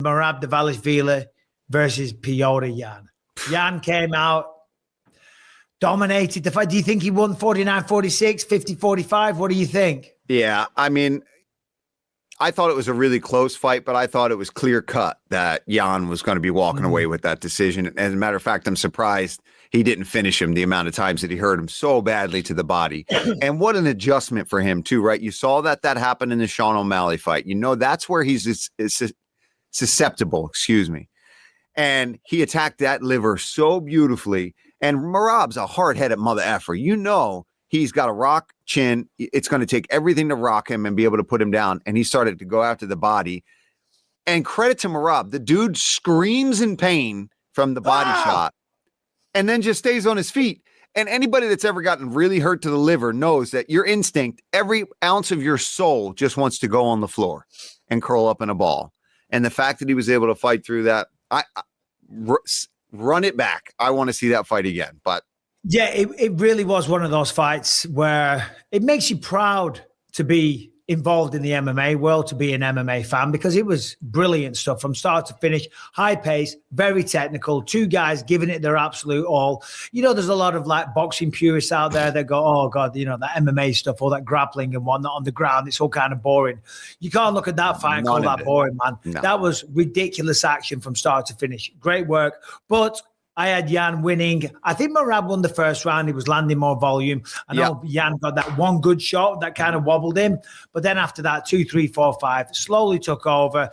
Merab Dvalishvili versus Petr Yan. Yan came out, dominated the fight. Do you think he won 49-46, 50-45? What do you think? Yeah, I mean, I thought it was a really close fight, but I thought it was clear cut that Yan was going to be walking away with that decision. As a matter of fact, I'm surprised he didn't finish him the amount of times that he hurt him so badly to the body. And what an adjustment for him too, right? You saw that happened in the Sean O'Malley fight. You know, that's where he's susceptible, and he attacked that liver so beautifully. And Merab's a hard-headed mother effer. You know, he's got a rock chin. It's going to take everything to rock him and be able to put him down. And he started to go after the body. And credit to Merab, the dude screams in pain from the body shot and then just stays on his feet. And anybody that's ever gotten really hurt to the liver knows that your instinct, every ounce of your soul just wants to go on the floor and curl up in a ball. And the fact that he was able to fight through that, run it back. I want to see that fight again. But yeah, it really was one of those fights where it makes you proud to be involved in the MMA world, to be an MMA fan, because it was brilliant stuff from start to finish, high pace, very technical, two guys giving it their absolute all. You know, there's a lot of like boxing purists out there that go, oh God, you know, that MMA stuff, all that grappling and whatnot on the ground, it's all kind of boring. You can't look at that fight and call that boring, man. No. That was ridiculous action from start to finish. Great work. But I had Yan winning. I think Merab won the first round. He was landing more volume. I know Yan got that one good shot that kind of wobbled him. But then after that, 2, 3, 4, 5, slowly took over.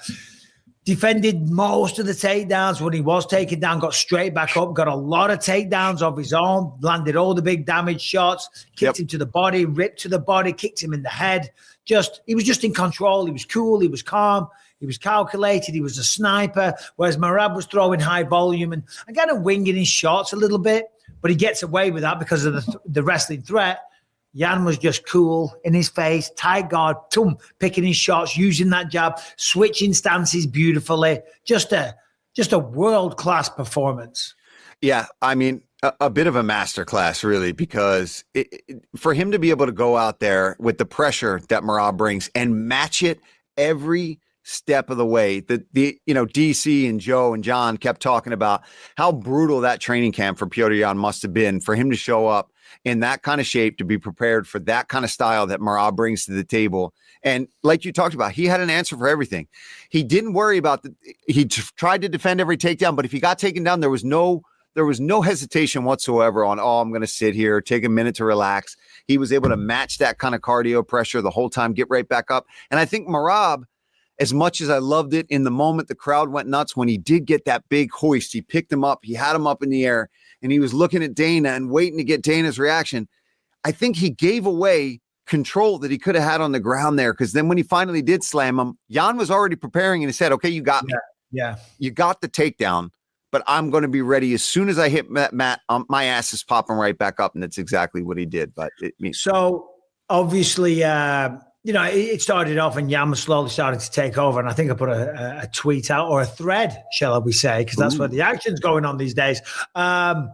Defended most of the takedowns when he was taken down, got straight back up, got a lot of takedowns of his own, landed all the big damage shots, kicked him to the body, ripped to the body, kicked him in the head. He was just in control. He was cool. He was calm. He was calculated. He was a sniper, whereas Merab was throwing high volume and kind of winging his shots a little bit, but he gets away with that because of the wrestling threat. Yan was just cool, in his face, tight guard, picking his shots, using that jab, switching stances beautifully. Just a world-class performance. Yeah, I mean, a bit of a masterclass, really, because for him to be able to go out there with the pressure that Merab brings and match it every step of the way, DC and Joe and John kept talking about how brutal that training camp for Petr Yan must have been for him to show up in that kind of shape, to be prepared for that kind of style that Merab brings to the table. And like you talked about, he had an answer for everything. He didn't worry about he tried to defend every takedown, but if he got taken down, there was no hesitation whatsoever on, I'm going to sit here, take a minute to relax. He was able to match that kind of cardio pressure the whole time, get right back up. And I think Merab, as much as I loved it in the moment, the crowd went nuts when he did get that big hoist. He picked him up. He had him up in the air, and he was looking at Dana and waiting to get Dana's reaction. I think he gave away control that he could have had on the ground there, because then when he finally did slam him, Yan was already preparing and he said, okay, you got me. Yeah. You got the takedown, but I'm going to be ready as soon as I hit Matt. My ass is popping right back up, and that's exactly what he did. But so obviously, it started off and Yan was slowly starting to take over. And I think I put a tweet out, or a thread, shall we say, because that's where the action's going on these days. I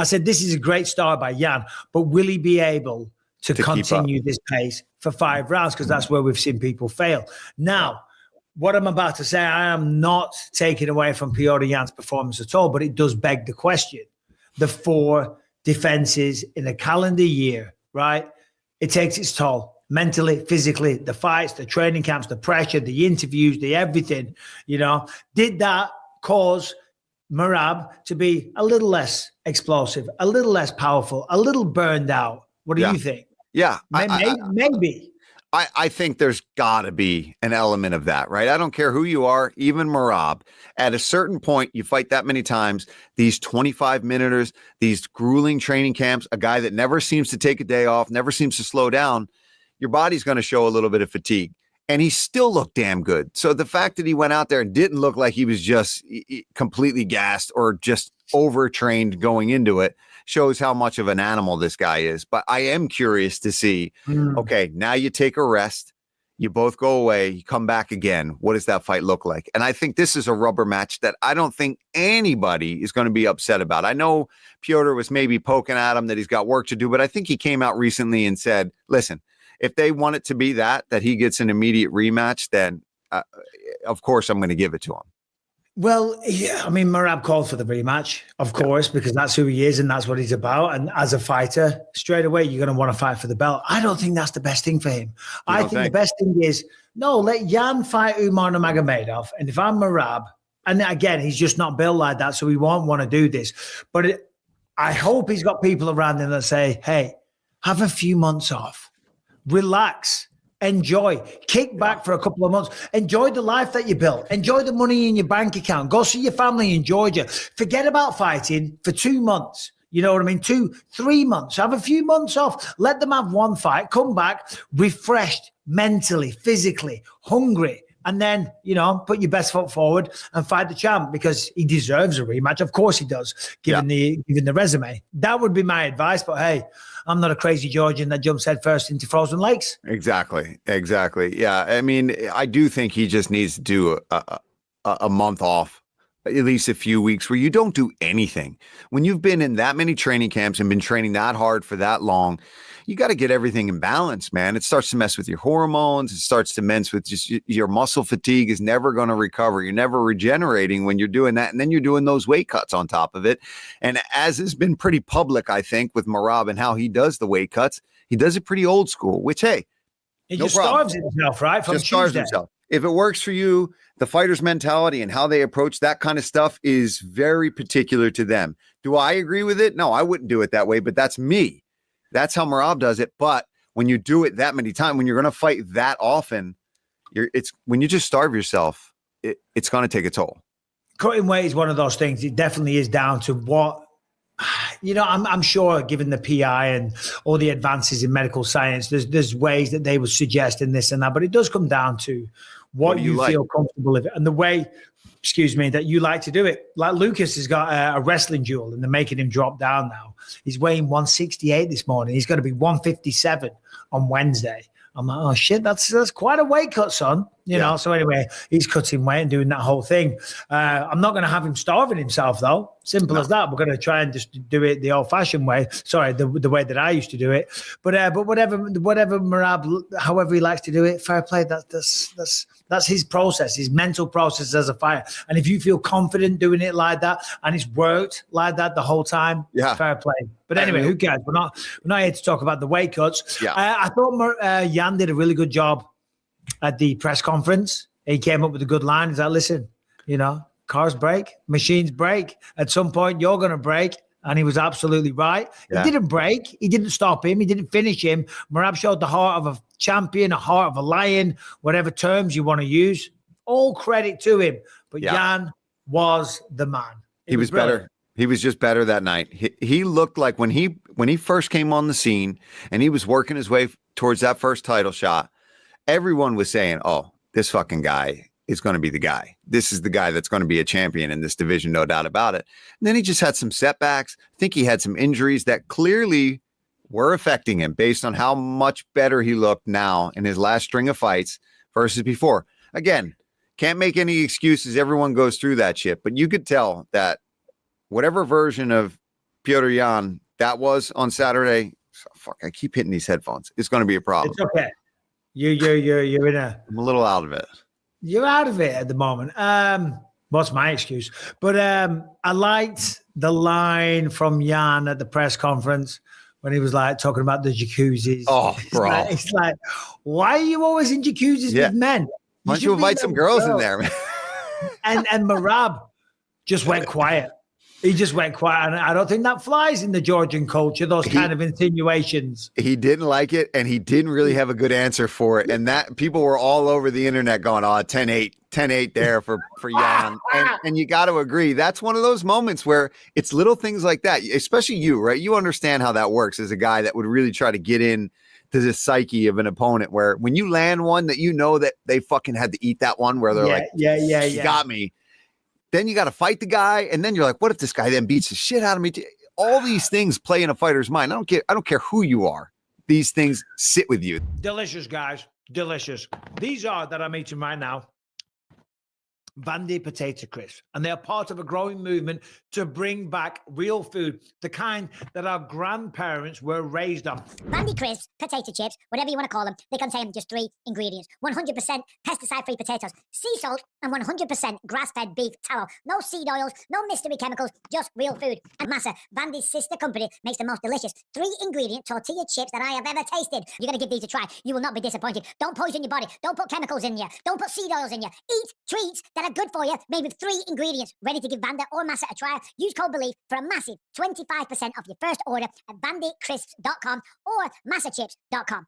said, this is a great start by Yan, but will he be able to continue this pace for 5 rounds? Because that's where we've seen people fail. Now, what I'm about to say, I am not taking away from Petr Yan's performance at all, but it does beg the question. The 4 defenses in a calendar year, right? It takes its toll. Mentally, physically, the fights, the training camps, the pressure, the interviews, the everything, did that cause Merab to be a little less explosive, a little less powerful, a little burned out? What do you think? Yeah. Maybe. I think there's got to be an element of that, right? I don't care who you are, even Merab. At a certain point, you fight that many times, these 25-minuters, these grueling training camps, a guy that never seems to take a day off, never seems to slow down, your body's going to show a little bit of fatigue. And he still looked damn good. So the fact that he went out there and didn't look like he was just completely gassed or just overtrained going into it shows how much of an animal this guy is. But I am curious to see, okay, now you take a rest, you both go away, you come back again. What does that fight look like? And I think this is a rubber match that I don't think anybody is going to be upset about. I know Petr was maybe poking at him that he's got work to do, but I think he came out recently and said, listen, if they want it to be that he gets an immediate rematch, then of course I'm going to give it to him. Well, yeah, I mean, Merab called for the rematch, of course, because that's who he is and that's what he's about. And as a fighter, straight away, you're going to want to fight for the belt. I don't think that's the best thing for him. I think the best thing is, no, let Yan fight Umar Nurmagomedov. And if I'm Merab, and again, he's just not built like that, so he won't want to do this. But I hope he's got people around him that say, hey, have a few months off, relax. Enjoy, kick back for a couple of months, enjoy the life that you built, enjoy the money in your bank account, go see your family in Georgia, forget about fighting for 2 months. You know what I mean? 2-3 months, have a few months off, let them have one fight, come back refreshed mentally, physically, hungry. And then, put your best foot forward and fight the champ because he deserves a rematch. Of course he does, given the resume. That would be my advice. But hey, I'm not a crazy Georgian that jumps headfirst into frozen lakes. Exactly. Yeah. I mean, I do think he just needs to do a month off, at least a few weeks where you don't do anything. When you've been in that many training camps and been training that hard for that long, you got to get everything in balance, man. It starts to mess with your hormones. It starts to mess with just your muscle fatigue is never going to recover. You're never regenerating when you're doing that. And then you're doing those weight cuts on top of it. And as has been pretty public, I think, with Merab and how he does the weight cuts, he does it pretty old school, which, hey, he just starves himself, right? From just starves himself. If it works for you, the fighter's mentality and how they approach that kind of stuff is very particular to them. Do I agree with it? No, I wouldn't do it that way, but that's me. That's how Merab does it. But when you do it that many times, when you're going to fight that often, when you just starve yourself, it's going to take a toll. Cutting weight is one of those things. It definitely is down to what, I'm sure given the PI and all the advances in medical science, there's ways that they would suggest in this and that, but it does come down to what you feel comfortable with and the way, that you like to do it. Like Lucas has got a wrestling duel and they're making him drop down now. He's weighing 168 this morning. He's going to be 157 on Wednesday. I'm like, oh shit, that's quite a weight cut, son. You know. So anyway, he's cutting weight and doing that whole thing. I'm not going to have him starving himself though. Simple as that. We're going to try and just do it the old-fashioned way. Sorry, the way that I used to do it. But whatever Merab, however he likes to do it, fair play. That's his process, his mental process as a fighter. And if you feel confident doing it like that, and it's worked like that the whole time, fair play. But anyway, who cares? We're not here to talk about the weight cuts. I thought Yan did a really good job at the press conference. He came up with a good line. He's like, listen, cars break, machines break. At some point, you're going to break. And he was absolutely right. He didn't break. He didn't stop him. He didn't finish him. Merab showed the heart of a champion, a heart of a lion, whatever terms you want to use. All credit to him. But Yan was the man. He was better. He was just better that night. He looked like when he first came on the scene and he was working his way towards that first title shot, everyone was saying, oh, this fucking guy is going to be the guy. This is the guy that's going to be a champion in this division, no doubt about it. And then he just had some setbacks. I think he had some injuries that clearly were affecting him based on how much better he looked now in his last string of fights versus before. Again, can't make any excuses. Everyone goes through that shit, but you could tell that whatever version of Petr Yan that was on Saturday, I keep hitting these headphones. It's going to be a problem. It's okay. You're in a... I'm a little out of it. You're out of it at the moment. What's my excuse? But I liked the line from Yan at the press conference when he was like talking about the jacuzzis. Oh, bro. It's like, why are you always in jacuzzis with men? Why don't you invite some girls in there, man? and Merab just went quiet. He just went quiet. And I don't think that flies in the Georgian culture, those kind of insinuations. He didn't like it, and he didn't really have a good answer for it. And that people were all over the internet going, 10-8 there for Yan. And you got to agree, that's one of those moments where it's little things like that, especially you, right? You understand how that works as a guy that would really try to get in to the psyche of an opponent where when you land one that that they fucking had to eat that one where they're you got me. Then you got to fight the guy, and then you're like, what if this guy then beats the shit out of me? All these things play in a fighter's mind. I don't care who you are. These things sit with you. Delicious, guys. Delicious. These are that I'm eating right now Vandy Potato Crisps, and they are part of a growing movement to bring back real food, the kind that our grandparents were raised on. Vandy Crisps, potato chips, whatever you want to call them, they contain just 3 ingredients. 100% pesticide-free potatoes, sea salt, and 100% grass-fed beef tallow. No seed oils, no mystery chemicals, just real food. And Massa, Vandy's sister company, makes the most delicious 3-ingredient tortilla chips that I have ever tasted. You're going to give these a try. You will not be disappointed. Don't poison your body. Don't put chemicals in you. Don't put seed oils in you. Eat treats that are good for you, made with 3 ingredients. Ready to give Vanda or Massa a try? Use code BELIEVE for a massive 25% off your first order at vandycrisps.com or massachips.com.